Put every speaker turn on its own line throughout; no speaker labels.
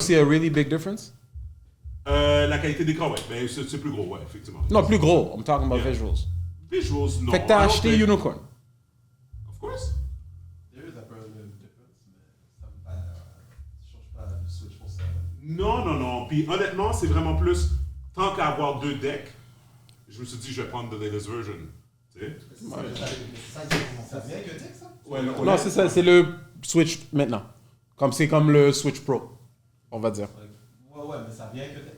see a really big difference?
La qualité d'écran, ouais. Mais c'est plus gros, ouais, effectivement.
Non, plus gros. I'm talking about visuals.
Visuals, non.
Fait que t'as acheté Unicorn.
Of course.
There is a bit difference, mais ça ne change pas le Switch pour ça.
Non. Puis honnêtement, c'est vraiment plus, tant qu'à avoir 2 decks, je me suis dit, je vais prendre the latest version. Tu sais?
Ça vient que deck, ça?
Ouais,
Non, c'est ça. C'est le Switch maintenant. C'est comme le Switch Pro, on va dire.
Ouais, mais ça vient que deck.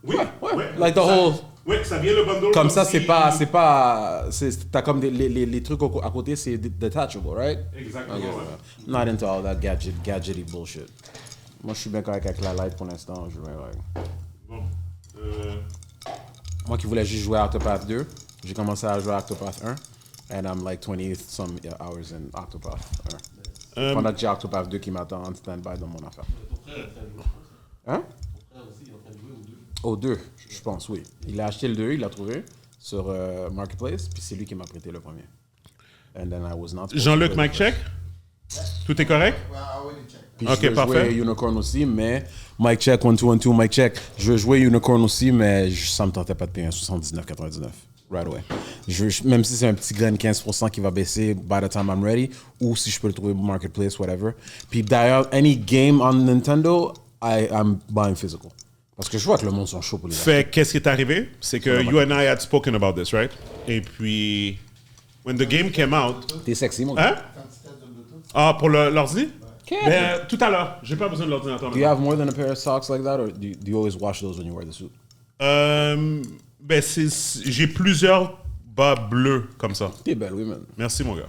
Oui,
Ouais. Like the whole...
Ouais, ça vient le bundle.
Comme ça, c'est pas... T'as comme les trucs à côté, c'est detachable, right?
Exactement,
Okay,
ouais.
Not into all that gadgety bullshit. Moi, je suis bien correct avec la Lite pour l'instant.
Bon.
Moi qui voulais juste jouer à Octopath 2, j'ai commencé à jouer à Octopath 1. And I'm like 20 some hours in Octopath 1. Pendant que j'ai Octopath 2 qui m'attend en stand-by dans mon affaire.
Ton frère est en train de jouer,
Hein?
Ton frère aussi, il est en train de jouer aux 2.
Au 2, je pense, oui. Il a acheté le 2, il l'a trouvé sur Marketplace, puis c'est lui qui m'a prêté le premier. And then I was not...
Jean-Luc, mic check? Tout est correct?
Ouais, ah ouais, check.
Puis
Ok,
je veux
parfait.
jouer Unicorn aussi, mais mic check, 1, 2, 1, 2, mic check. Je veux jouer Unicorn aussi, mais ça me tentait pas de payer un 79,99 right away. Même si c'est un petit grain de 15% qui va baisser by the time I'm ready, ou si je peux le trouver Marketplace, whatever. Puis d'ailleurs, any game on Nintendo, I'm buying physical. Parce que je vois que le monde sont chauds pour les acheter.
Fait qu'est-ce qui est arrivé? C'est que you and I had spoken about this, right? Et puis, when the game came out...
T'es sexy, mon gars.
Hein? Ah, pour l'ordi? Ben, tout à l'heure. J'ai pas besoin de l'ordinateur.
Do you have more than a pair of socks like that, or do you always wash those when you wear the suit?
Ben, j'ai plusieurs bas bleus comme ça.
T'es belle, oui, man.
Merci, mon gars.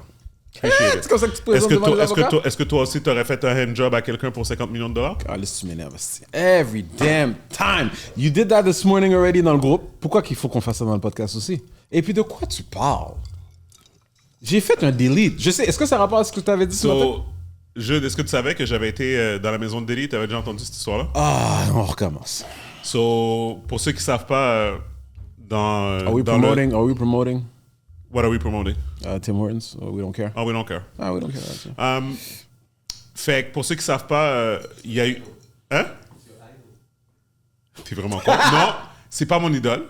Appreciate it.
C'est comme ça que tu te présentes devant les avocats?
Est-ce que toi aussi, t'aurais fait un handjob à quelqu'un pour 50 millions de dollars?
Ah, laisse tu m'énerves. Every damn time. You did that this morning already dans le groupe. Pourquoi qu'il faut qu'on fasse ça dans le podcast aussi? Et puis de quoi tu parles? J'ai fait un delete. Je sais, est-ce que ça a rapport à ce que tu avais dit ce matin?
Jude, est-ce que tu savais que j'avais été dans la maison de Delhi? Tu avais déjà entendu cette histoire-là?
Ah, on recommence.
So, pour ceux qui ne savent pas,
Are we promoting
What are we promoting?
Tim Hortons? We don't care.
Oh, we don't care.
Ah, we don't care.
Fait que pour ceux qui ne savent pas, il y a eu... Hein? T'es vraiment con. Non, c'est pas mon idole.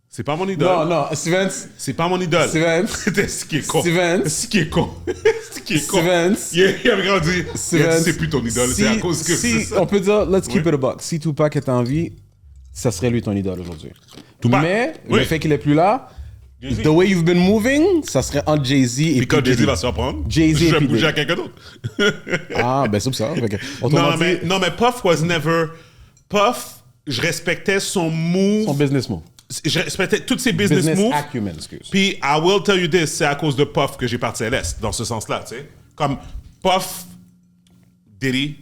C'est pas mon idole.
Non, Stevens.
C'est pas mon idole.
Stevens.
C'était ce qui est con.
Stevens.
Ce qui est con. Ce qui est con.
Stevens.
Il a vraiment dit,
Stevens.
c'est plus ton idole, c'est à cause que c'est ça.
On peut dire, let's keep
Oui.
it a buck. Si Tupac est en vie, ça serait lui ton idole aujourd'hui.
Tupac.
Mais
Oui.
le fait qu'il est plus là,
Jay-Z.
the way you've been moving, ça serait entre Jay-Z et
Puis quand
P.
Jay-Z
Diddy.
va se reprendre,
Jay-Z
je
et
vais
P.
bouger à
Diddy.
quelqu'un d'autre.
Ah, ben c'est pour ça. Fait que, autrement dit,
Non, mais Puff was never... Puff, je respectais son move.
son business move.
Je respectais tous ses business moves.
acumen, excuse.
Puis, I will tell you this, c'est à cause de Puff que j'ai parti à l'Est, dans ce sens-là, tu sais. Comme Puff, Diddy,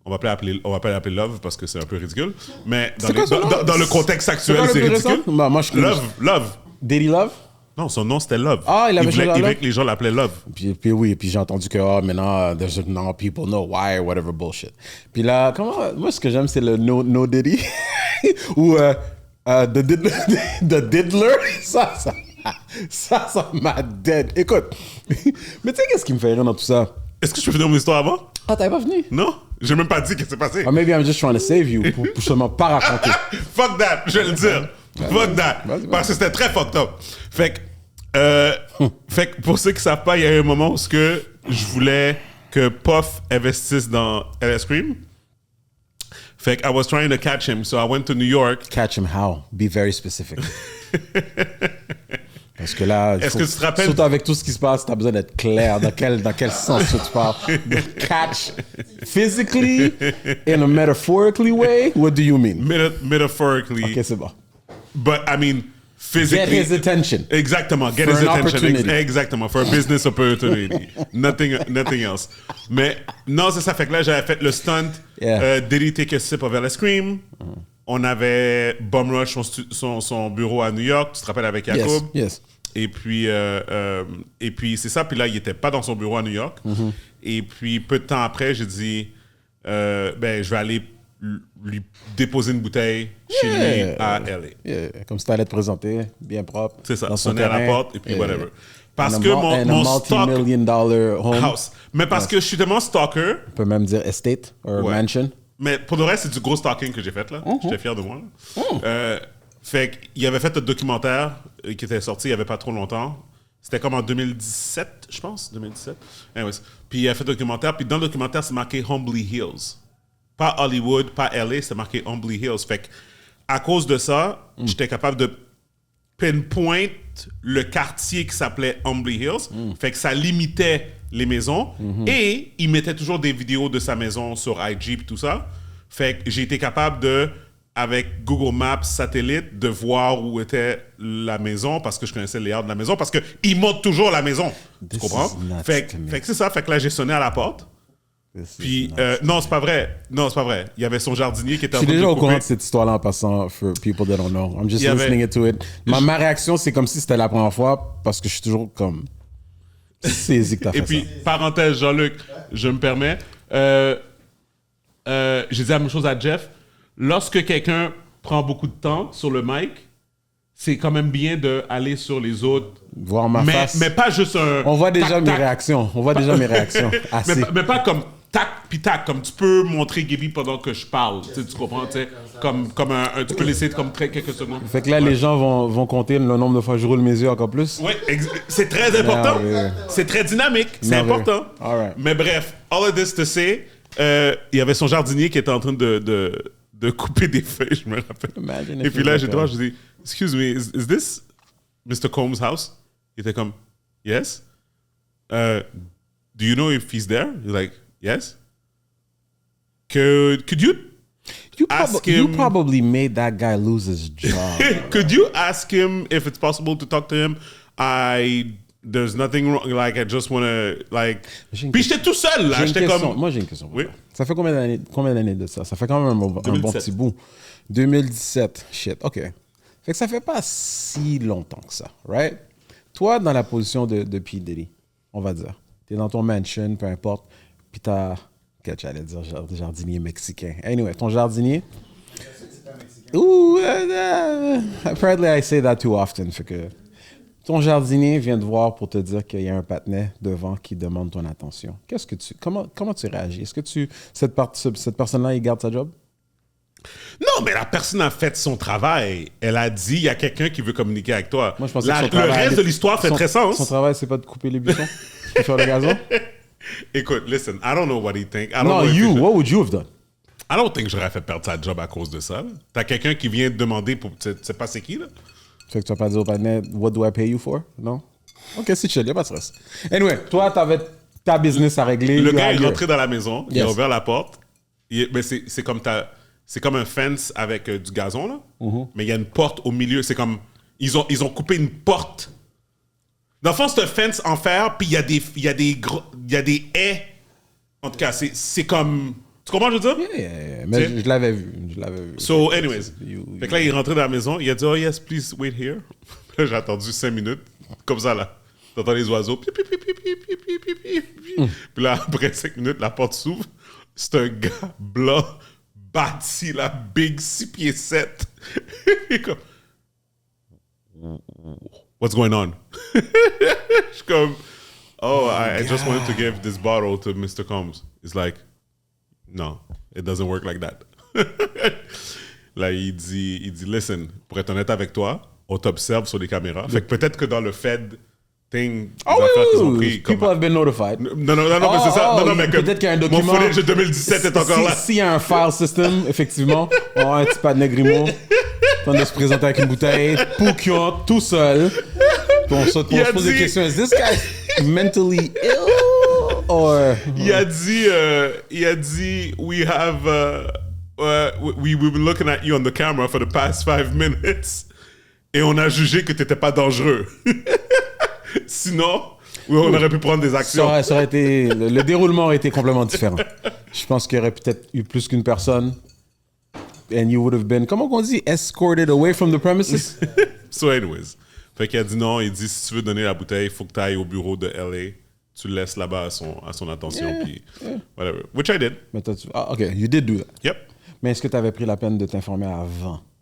on va pas l'appeler Love parce que c'est un peu ridicule, mais dans,
C'est quoi son nom?
dans le contexte actuel,
quoi le
c'est
plus
ridicule.
récent? Bah, moi, je connais.
Love.
Diddy Love?
Non, son nom, c'était Love.
Ah, il avait changé à
voulait
Love?
que les gens l'appelaient Love.
Puis oui, puis j'ai entendu que maintenant, now people know why, whatever bullshit. Puis là, moi, ce que j'aime, c'est le No Diddy. Ou The Diddler. Ça m'a dead. Écoute, mais tu sais, qu'est-ce qui me fait rire dans tout ça?
Est-ce que je peux finir mon histoire avant?
Ah, t'avais pas venu?
Non? J'ai même pas dit ce qui s'est passé.
Or maybe I'm just trying to save you pour seulement pas raconter.
Fuck that, je vais le dire. Fuck that.
Vas-y.
Parce que c'était très fucked up. Fait que pour ceux qui savent pas, il y a eu un moment où je voulais que Puff investisse dans LS Cream. Fait que I was trying to catch him, so I went to New York.
Catch him how? Be very specific. Parce que là,
Est-ce que tu te rappelles-
surtout avec tout ce qui se passe, t'as besoin d'être clair dans quel sens tu parles. Catch physically, in a metaphorically way, what do you mean?
Metaphorically.
Ok, c'est bon.
But I mean, physically.
Get his attention.
Exactement. Get
For
his
an
attention.
opportunity.
Exactement. For a business opportunity. nothing else. Mais non, c'est ça. Fait que là, j'avais fait le stunt.
Yeah.
Diddy take a sip of LS Cream. On avait Bum Rush, son bureau à New York. Tu te rappelles avec Jacob?
Yes.
Et puis c'est ça. Puis là, il était pas dans son bureau à New York. Et puis, peu de temps après, j'ai dit, je vais aller lui déposer une bouteille chez lui à LA.
Yeah. Comme si t'allais te présenter, bien propre.
C'est ça,
dans son
sonner à la
terrain.
porte et puis whatever. Parce
And
que
a
mon stock
multi-million dollar home.
house. Mais parce que je suis tellement stalker,
On peut même dire estate or
ouais.
mansion.
Mais pour le reste, c'est du gros stalking que j'ai fait, là. J'étais fier de moi, là. Fait qu'il avait fait un documentaire qui était sorti il n'y avait pas trop longtemps. C'était comme en 2017, je pense. 2017. Anyways. Puis il a fait un documentaire. Puis dans le documentaire, c'est marqué Humbly Hills. Pas Hollywood, pas LA, c'est marqué Humbly Hills. Fait que à cause de ça, j'étais capable de pinpoint le quartier qui s'appelait Humbly Hills. Fait que ça limitait les maisons. Et il mettait toujours des vidéos de sa maison sur IG et tout ça. Fait que j'ai été capable de, avec Google Maps satellite, de voir où était la maison parce que je connaissais les layout de la maison parce qu'il montre toujours la maison. Tu comprends? Fait que c'est ça. Fait que là, j'ai sonné à la porte. Puis, non, c'est pas vrai. Non, c'est pas vrai. Il y avait son jardinier qui était en
Je
train
suis
de
déjà au
couper.
courant de cette histoire-là en passant, for people that don't know. I'm just listening to it. Ma réaction, c'est comme si c'était la première fois parce que je suis toujours comme... saisi que t'as fait
Et puis,
ça.
parenthèse, Jean-Luc, je me permets, j'ai dit la même chose à Jeff. Lorsque quelqu'un prend beaucoup de temps sur le mic, c'est quand même bien d'aller sur les autres.
Voir ma face.
Mais pas juste un...
On voit déjà
tac,
mes
tac.
réactions. On voit déjà mes réactions. Assez.
Mais pas comme tac puis tac, comme tu peux montrer Gaby pendant que je parle. Tu comprends? Tu sais, comme tu peux laisser comme quelques secondes.
Fait que là, les gens vont compter le nombre de fois que je roule mes yeux encore plus.
Oui, c'est très important. C'est très dynamique. C'est
Merveilleux.
important.
All right.
Mais bref, all of this to say, il y avait son jardinier qui était en train de couper des feuilles, je me rappelle.
Imagine
Et
if
puis
you
là,
look
j'étais là, je dis, excuse me, is this Mr. Combs' house? Il était comme, yes. Do you know if he's there? He's like, yes. Could you ask
You
him?
probably made that guy lose his job.
Could you ask him if it's possible to talk to him? There's nothing wrong. Like, I just want to, like...
J'ai une
Puis j'étais tout seul, là.
J'ai une
J'étais
question.
comme...
Moi, j'ai une question. pour
Oui.
toi. Ça fait combien d'années de ça? Ça fait quand même un bon
2017.
petit bout. 2017. Shit, OK. Fait que ça fait pas si longtemps que ça, right? Toi, dans la position de P. Diddy, on va dire, t'es dans ton mansion, peu importe, puis t'as... Qu'est-ce que j'allais dire? Jardinier mexicain. Anyway, ton jardinier... Ouh, apparently I say that too often. Fait que ton jardinier vient te voir pour te dire qu'il y a un patinet devant qui demande ton attention. Comment tu réagis? Est-ce que cette personne-là, il garde sa job?
Non, mais la personne a fait son travail. Elle a dit, il y a quelqu'un qui veut communiquer avec toi.
Moi, je pensais
Le
que son travail
reste de l'histoire fait très sens.
Son travail, c'est pas de couper les buissons, de faire le gazon.
Écoute, listen, I don't know what he think. I don't
Non,
know if he-
what would you have done?
I don't think j'aurais fait perdre sa job à cause de ça. là. T'as quelqu'un qui vient te demander pour... Tu sais pas c'est qui, là?
Fait que tu vas pas dire au patinet, what do I pay you for? Non? Ok, c'est chill, y'a pas de stress. Anyway, toi, t'avais ta business à régler.
Le
you
gars
had
est
your-
rentré dans la maison, il
Yes.
a ouvert la porte. Mais c'est comme c'est comme un fence avec du gazon, là.
Mm-hmm.
Mais il y a une porte au milieu. C'est comme... Ils ont coupé une porte. Dans le fond, c'est un fence en fer, puis il y a des haies. En tout cas, c'est comme... Tu comprends, je veux dire?
Yeah, mais
Tu sais?
je l'avais vu.
So, anyways.
You-
Fait que là, il est rentré dans la maison. Il a dit, oh yes, please wait here. Là, j'ai attendu 5 minutes. Comme ça, là. T'entends les oiseaux. Pi, pi, pi, pi, pi, pi, pi, pi, pi, pi. Puis là, après 5 minutes, la porte s'ouvre. C'est un gars blanc, bâti, là, big, 6 pieds 7. Il est comme, what's going on? Je suis comme, oh, I just wanted to give this bottle to Mr. Combs. He's like, no, it doesn't work like that. Là, il dit, listen, pour être honnête avec toi, on t'observe sur les caméras. Fait que peut-être que dans le Fed thing,
Oh
les affaires qu'ils ont
oui,
pris,
people have been notified.
non, mais c'est ça. Non, mais que
peut-être qu'il y a un
mon
document.
footage de 2017 est encore là.
S'il y a un file system, effectivement, on a un petit pas de Grimaud, en train de se présenter avec une bouteille, pouquion, tout seul. Puis on se
Il a
pose des
dit-
questions. Is this guy mentally ill? Or...
Il a dit, we have, we've been looking at you on the camera for the past 5 minutes. Et on a jugé que t'étais pas dangereux. Sinon, oui, on aurait pu prendre des actions.
Ça aurait été, le déroulement aurait été complètement différent. Je pense qu'il y aurait peut-être eu plus qu'une personne. And you would have been, comment on dit, escorted away from the premises?
So anyways. Fait qu'il a dit non, il dit si tu veux donner la bouteille, il faut que tu ailles au bureau de LA. Tu le laisses là-bas à son attention. Puis whatever. Which I did.
Mais OK, you did do that.
Yep.
Mais est-ce que tu avais pris la peine de t'informer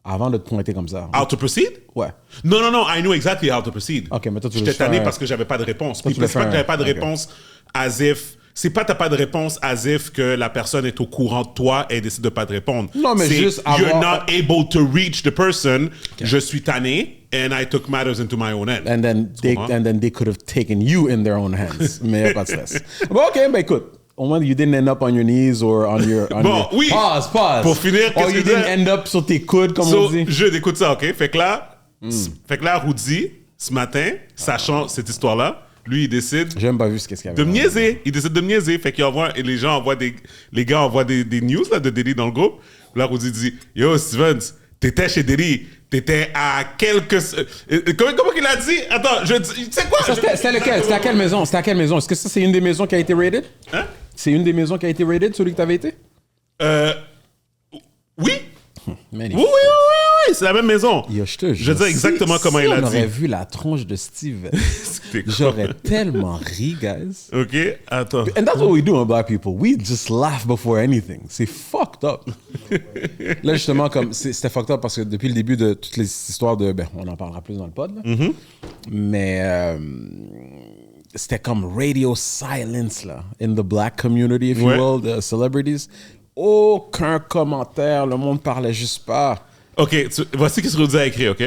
avant de te pointer comme ça?
How to proceed?
Ouais.
Non, I knew exactly how to proceed.
Ok, mais toi, tu
J'étais
voulais faire
tanné
un-
parce que j'avais pas de réponse.
Toi,
Puis
tu voulais
c'est pas
faire
que j'avais
un-
pas de
ok.
réponse as if c'est pas t'as pas de réponse as if que la personne est au courant de toi et décide de pas te répondre.
Non, mais
c'est
juste
you're
avoir-
not able to reach the person. Je suis tanné and I took matters into my own hands.
And then they could have taken you in their own hands. Mais y a pas de stress. Bon, OK, ben écoute. Au moins, you didn't end up on your knees or on your...
Bon, oui.
Pause.
Pour finir,
Or
qu'est-ce
you
que
didn't
c'est?
end up sur tes coudes, comme on
So,
dit.
je écoute ça, OK? Fait que là, Rudy, ce matin, sachant cette histoire-là, lui, il décide
J'ai même pas vu ce qu'est-ce qu'il y avait.
de me niaiser. Il décide de me niaiser. Fait qu'il envoie, et les gars envoient des news là, de Diddy dans le groupe. Là, Rudy dit, Yo, Stevens, t'étais chez Diddy. T'étais à quelques... Comment qu'il a dit? Attends, tu sais quoi?
Ça, c'était lequel? C'était à quelle maison? C'était à quelle maison? Est-ce que ça, c'est une des maisons qui a été raided?
Hein?
C'est une des maisons qui a été raided, celui que t'avais été?
Oui.
Man,
Oui, c'est la même maison.
Yo, je te jure.
Je veux dire exactement
Si-
comment
si
il a
on aurait
dit.
vu la tronche de Steve,
C'était quoi?
j'aurais tellement ri, guys.
OK, attends.
And that's what we do, black people. We just laugh before anything. C'est fucked up. Là, justement, comme c'était fucked up parce que depuis le début de toutes les histoires de... Ben, on en parlera plus dans le pod, là. Mais c'était comme radio silence, là, in the black community, if you
Ouais.
will, the celebrities. Aucun commentaire, le monde parlait juste pas.
OK, voici ce que Rudy a écrit, OK?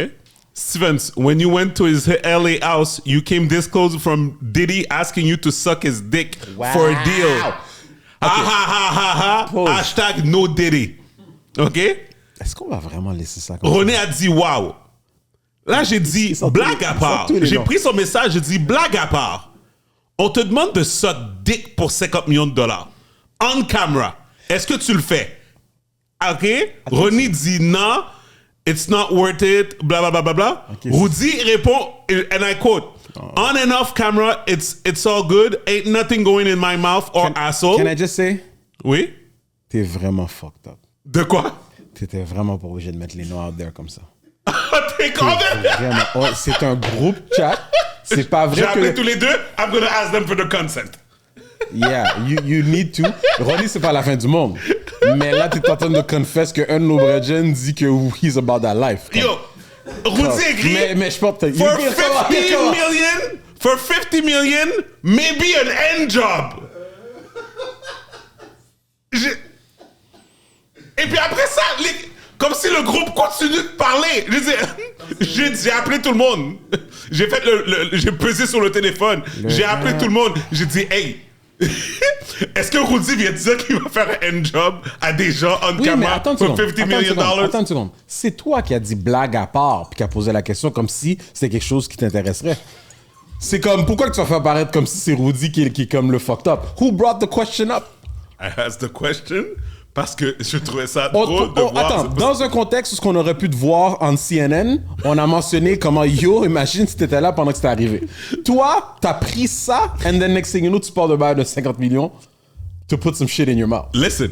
Stevens, when you went to his LA house, you came this close from Diddy asking you to suck his dick for a deal. Ah ha ha ha ha.
Pause.
Hashtag no Diddy. OK?
Est-ce qu'on va vraiment laisser ça comme
René a dit wow. Là, j'ai dit
Ils sont
blague
tous-
à
ils
part.
sont tous les
J'ai
noms.
pris son message, j'ai dit blague à part. On te demande de suck dick pour 50 millions de dollars. On camera. Est-ce que tu le fais? OK? René dit non. It's not worth it. Blah, blah, blah, blah, blah.
Ok,
Rudy répond, and I quote, on and off camera, it's all good. Ain't nothing going in my mouth or asshole.
Can I just say,
Oui?
t'es vraiment fucked up.
De quoi?
T'étais vraiment pas obligé de mettre les noms out there comme ça.
T'es con de-
Vraiment. Oh, c'est un groupe chat. C'est pas vrai
J'ai appelé
que...
tous les deux. I'm gonna ask them for the consent.
Yeah, you need to. Ronnie, c'est pas la fin du monde. Mais là, t'es en train de confess qu'un de nos brethren dit que he's about that life.
Yo, Rudy écrit,
Mais je pense que...
for 50 million, for 50 million, maybe an end job. Et puis après ça, comme si le groupe continue de parler. J'ai appelé tout le monde. J'ai fait j'ai pesé sur le téléphone. J'ai appelé tout le monde. J'ai dit, hey, est-ce que Rudy vient de dire qu'il va faire un end job à des gens on
Oui, mais
camera
attends une
pour
seconde.
50 million dollars?
Attends une seconde. C'est toi qui as dit blague à part puis qui a posé la question comme si c'était quelque chose qui t'intéresserait. C'est comme, pourquoi que tu vas faire paraître comme si c'est Rudy qui est comme le fucked up? Who brought the question up?
I asked the question parce que je trouvais ça drôle de voir.
Attends, dans un contexte où ce qu'on aurait pu te voir en CNN, on a mentionné comment, yo, imagine si t'étais là pendant que c'était arrivé. Toi, t'as pris ça, and then next thing you know, tu pars de bail de 50 millions to put some shit in your mouth.
Listen,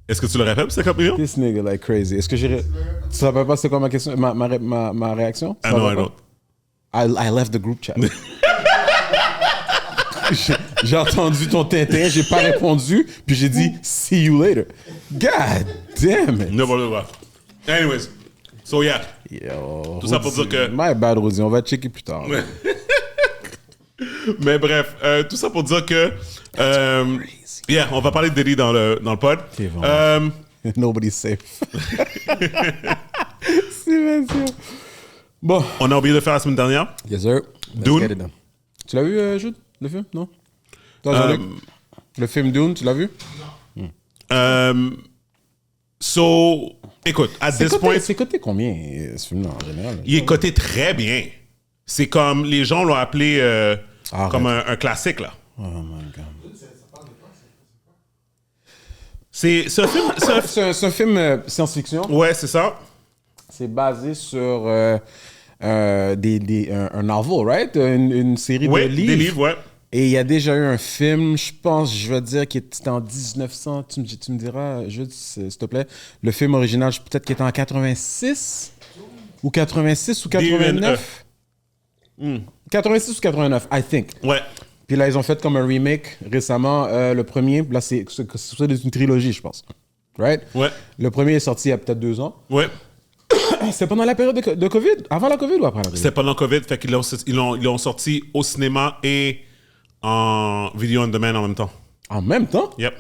est-ce que tu l'aurais fait pour 50 millions?
This nigga like crazy. Est-ce que j'irais... Tu te rappelles pas c'est quoi ma question, ma réaction?
Ah non, I don't.
I left the group chat. J'ai entendu ton tintin, j'ai pas répondu, puis j'ai dit see you later. God damn it.
N'importe quoi. Anyways, so yeah.
Yo,
Tout ça pour dire que-
My bad, Rudy, on va checker plus tard.
Mais bref, tout ça pour dire que... yeah, on va parler de Diddy dans le pod.
C'est vraiment- Nobody's safe. C'est sûr. Bon.
On a oublié de faire la semaine dernière.
Yes, sir. Let's
Dune.
get it done. Tu l'as vu, Jude, le film? Non? Toi, Jean-Luc? Le film Dune, tu l'as vu?
So, écoute, at this point,
C'est coté combien, ce film-là, en général?
il est coté très bien. C'est comme, les gens l'ont appelé comme un classique, là.
Oh my God.
C'est un film...
C'est un film science-fiction.
Ouais, c'est ça.
C'est basé sur un novel, right? Une série
Ouais,
de livres.
des livres, ouais.
Et il y a déjà eu un film, je pense, je vais dire, qui était en 1900. Tu me diras, Jude, s'il te plaît. Le film original, peut-être qu'il était en 86 ou 86 ou 89. 86 ou 89, I think.
Ouais.
Puis là, ils ont fait comme un remake récemment. Le premier, là, c'est une trilogie, je pense. Right?
Ouais.
Le premier est sorti il y a peut-être 2 ans.
Ouais.
C'était pendant la période de COVID? Avant la COVID ou après la COVID?
C'était pendant COVID, fait qu'ils l'ont sorti au cinéma et en vidéo on demand en même temps.
En même temps?
Yep.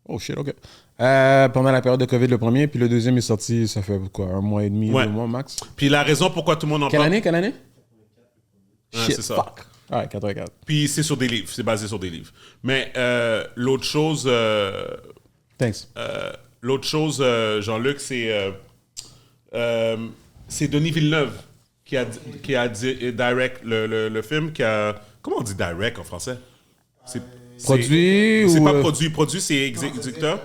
Oh shit, ok. Pendant la période de COVID, le premier, puis le deuxième est sorti, ça fait quoi, 1 mois et demi, 2 mois max?
Puis la raison pourquoi tout le monde en
Quelle
parle...
année?
Ouais,
Shit,
c'est ça.
fuck. Ouais, 84.
Puis c'est sur des livres, c'est basé sur des livres. Mais l'autre chose,
Thanks.
Jean-Luc, c'est Denis Villeneuve qui a direct le film, qui a... Comment on dit direct en français?
Produit
C'est
ou...
pas produit, c'est exécuteur?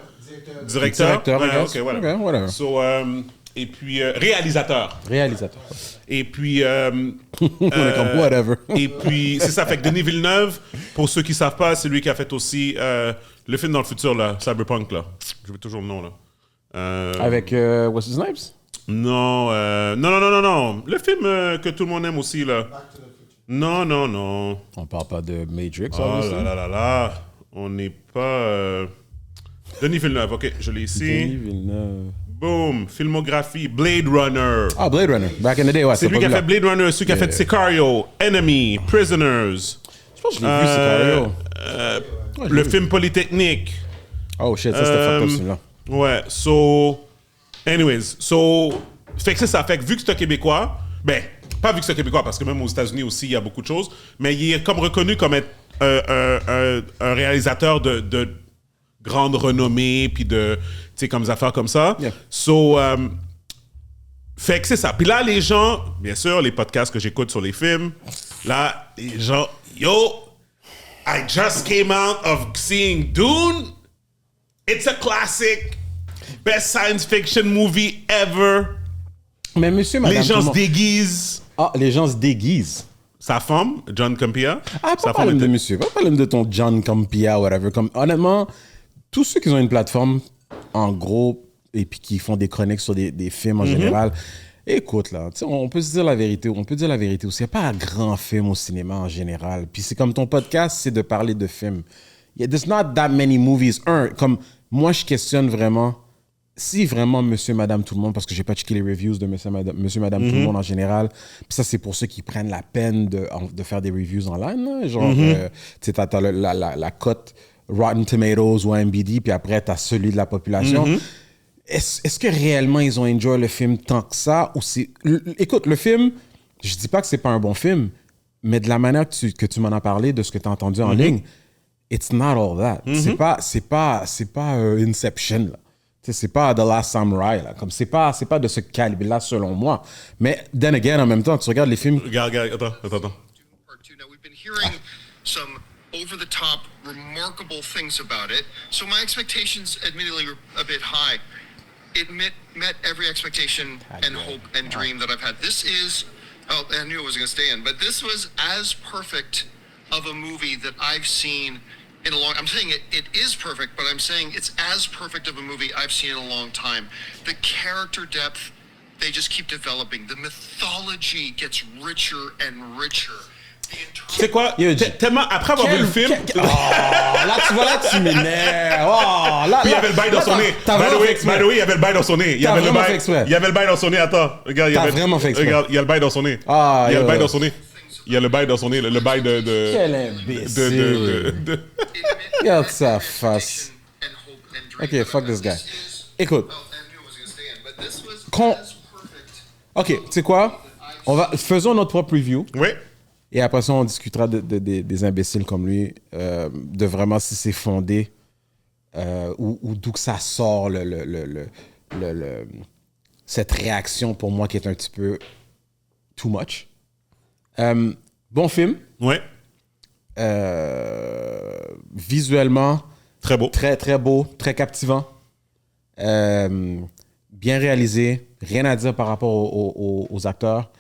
Directeur?
Directeur, I
Ouais,
guess.
ok, voilà.
Ok, whatever.
So, et puis, réalisateur.
Réalisateur.
Et puis...
On est comme whatever.
Et puis, c'est ça. Fait que Denis Villeneuve, pour ceux qui savent pas, c'est lui qui a fait aussi le film dans le futur, là, Cyberpunk, là. Je veux toujours le nom, là.
Avec Wesley Snipes?
Non, non. Le film que tout le monde aime aussi, là. Non.
On parle pas de Matrix,
Oh
obviously.
là. On n'est pas... Denis Villeneuve, OK, je l'ai ici.
Denis Villeneuve.
Boom, filmographie, Blade Runner.
Ah, Blade Runner. Back in the day, ouais.
C'est lui qui a fait Blade Runner, celui qui a fait Sicario, Enemy, Prisoners.
Je pense que je l'ai vu, Sicario.
Le film Polytechnique.
Oh shit, ça c'était fucked up, celui-là.
Ouais, fait que c'est ça. Fait que vu que c'est un Québécois, ben, pas vu que c'est un Québécois, parce que même aux États-Unis aussi, il y a beaucoup de choses, mais il est comme reconnu comme être un réalisateur de grande renommée, puis de, tu sais, comme des affaires comme ça.
Yeah.
Fait que c'est ça. Puis là, les gens, bien sûr, les podcasts que j'écoute sur les films, là, les gens, yo, I just came out of seeing Dune. It's a classic. Best science fiction movie ever.
Mais monsieur, madame...
Les gens
tout le
se
monde-
déguisent.
Ah, les gens se déguisent.
Sa femme, John Campea.
Ah,
sa
pas parler
femme
de
était-
monsieur, pas parler de ton John Campea, whatever. Comme, honnêtement, tous ceux qui ont une plateforme, en gros, et puis qui font des chroniques sur des films en général, écoute, là, tu sais, on peut se dire la vérité, on peut dire la vérité aussi. Il n'y a pas un grand film au cinéma en général. Puis c'est comme ton podcast, c'est de parler de films. There's not that many movies. Comme, moi, je questionne vraiment si vraiment monsieur, madame, tout le monde, parce que j'ai pas checké les reviews de monsieur, madame, tout le monde en général, puis ça, c'est pour ceux qui prennent la peine de faire des reviews en ligne, là. Genre, tu sais, t'as la cote Rotten Tomatoes ou MBD, puis après, t'as celui de la population. Est-ce que réellement, ils ont enjoy le film tant que ça, ou c'est... Écoute, le film, je dis pas que c'est pas un bon film, mais de la manière que tu m'en as parlé, de ce que tu as entendu en ligne, it's not all that. C'est pas Inception, là. Tu sais, c'est pas The Last Samurai, là. Comme c'est pas de ce calibre-là, selon moi. Mais, then again, en même temps, tu regardes les films...
Regarde, attends.
Part two. Now, we've been hearing some over-the-top, remarkable things about it. So my expectations, admittedly, were a bit high. It met every expectation and hope and dream that I've had. This is, oh, I knew it wasn't going to stay in, but this was as perfect of a movie that I've seen in a long. I'm saying it is perfect, but I'm saying it's as perfect of a movie I've seen in a long time. The character depth, they just keep developing. The mythology gets richer and richer.
Tu sais quoi?
Yo,
Tellement, après avoir vu le film...
là, tu vois, là, tu m'énerves. Oh, là,
Puis il y avait le bail dans son nez.
T'as vraiment fait exprès.
By the way, il y avait le bail dans son nez. Il y avait le
vraiment fait
bail.
exprès.
Il y avait le bail dans son nez. Attends, regarde. Il y
T'as
avait
vraiment fait exprès.
Regarde, il y a le bail dans son nez.
Ah,
il y a le
yo.
bail dans son nez. Il y a le bail dans son nez. Le bail de.
Quel imbécile. Regarde sa face. Ok, fuck this guy. Écoute. Ok, tu sais quoi? Faisons notre propre review.
Oui.
Et après ça, on discutera des imbéciles comme lui, de vraiment si c'est fondé ou d'où que ça sort cette réaction pour moi qui est un petit peu too much. Bon film.
Oui.
Visuellement,
Très beau.
très, très beau, très captivant. Bien réalisé. Rien à dire par rapport aux acteurs.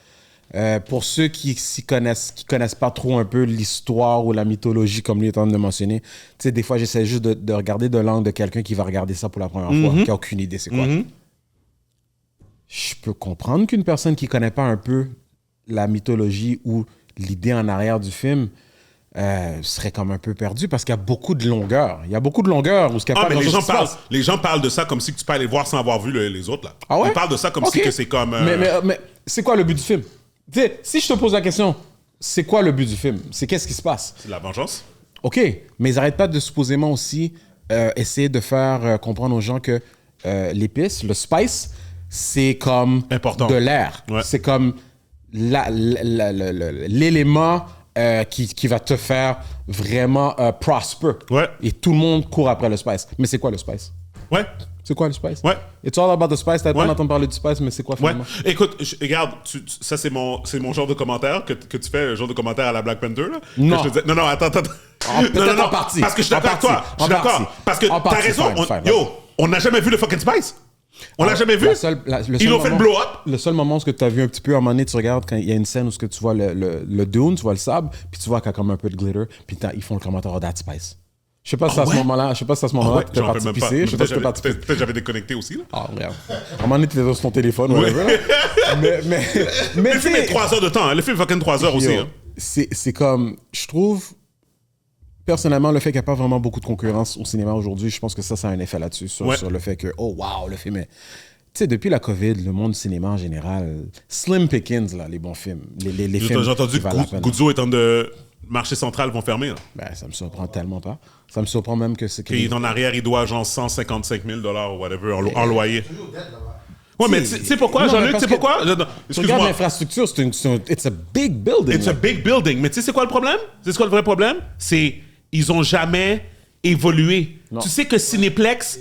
Pour ceux qui connaissent pas trop un peu l'histoire ou la mythologie, comme lui est en train de le mentionner, tu sais, des fois, j'essaie juste de regarder de l'angle de quelqu'un qui va regarder ça pour la première fois, qui a aucune idée c'est quoi. Je peux comprendre qu'une personne qui connaît pas un peu la mythologie ou l'idée en arrière du film serait comme un peu perdue parce qu'il y a beaucoup de longueur. Il y a beaucoup de longueur où ce qu'il y a
Ah,
pas
mais
grand-chose qui se passe.
les gens parlent de ça comme si tu peux aller voir sans avoir vu les autres, là.
Ah ouais?
Ils parlent de ça comme
Ok.
si que c'est comme...
Mais c'est quoi le but du film? Tu sais, si je te pose la question, c'est quoi le but du film? C'est qu'est-ce qui se passe?
C'est de la vengeance.
OK, mais ils n'arrêtent pas de supposément aussi essayer de faire comprendre aux gens que l'épice, le spice, c'est comme
Important.
de l'air.
Ouais.
C'est comme l'élément qui va te faire vraiment prosper.
Ouais.
Et tout le monde court après le spice. Mais c'est quoi le spice?
Ouais.
C'est quoi le spice?
Ouais.
It's all about the spice. T'as pas
Ouais.
entendu parler du spice, mais c'est quoi
Ouais.
finalement?
Écoute, regarde, ça c'est mon genre de commentaire que tu fais, le genre de commentaire à la Black Panther là.
Non.
Que je te disais- non, attends.
Peut-être en partie.
Parce que je suis
En
d'accord avec toi.
partie.
Je suis
En
d'accord.
partie.
Parce que
En
t'as
partie,
raison.
fine,
On n'a jamais vu le fucking Spice. On l'a jamais vu.
Le seul
Ils l'ont fait le
moment-
blow-up.
Le seul moment où tu as vu un petit peu, à un moment donné, tu regardes quand il y a une scène où tu vois le dune, tu vois le sable, puis tu vois qu'il y a comme un peu de glitter, puis ils font le commentaire That Spice. Je sais pas si c'est à ce moment-là,
Ouais,
t'es
j'en
parti
peux même pas.
pisser, je sais pas si t'es parti pisser.
Peut-être j'avais déconnecté aussi là.
Ah, regarde. À un moment donné, t'étais sur ton téléphone, whatever, là. mais
Le film est 3 heures de temps. Hein. Le film est fucking 3 heures aussi.
Yo,
Hein.
c'est comme, je trouve, personnellement, le fait qu'il n'y a pas vraiment beaucoup de concurrence au cinéma aujourd'hui, je pense que ça a un effet là-dessus, sur le fait que, oh wow, le film est... Tu sais, depuis la COVID, le monde du cinéma en général, slim pickings, là, les bons films. Les films
J'ai entendu
qui valent la
que
peine.
Guzzo étant de marché central vont fermer. Là.
Ben, ça me surprend tellement pas. Ça me surprend même que c'est...
Et en arrière, il doit genre 155 000 $ ou whatever en loyer. Ouais, mais tu sais pourquoi,
Non, mais
Jean-Luc,
parce
tu sais
que-
pourquoi?
Tu regardes
Excuse-moi.
l'infrastructure, it's a big building.
It's a
là.
big building. Mais tu sais, c'est quoi le problème? C'est quoi le vrai problème? C'est ils ont jamais évolué.
Non.
Tu sais que Cinéplex,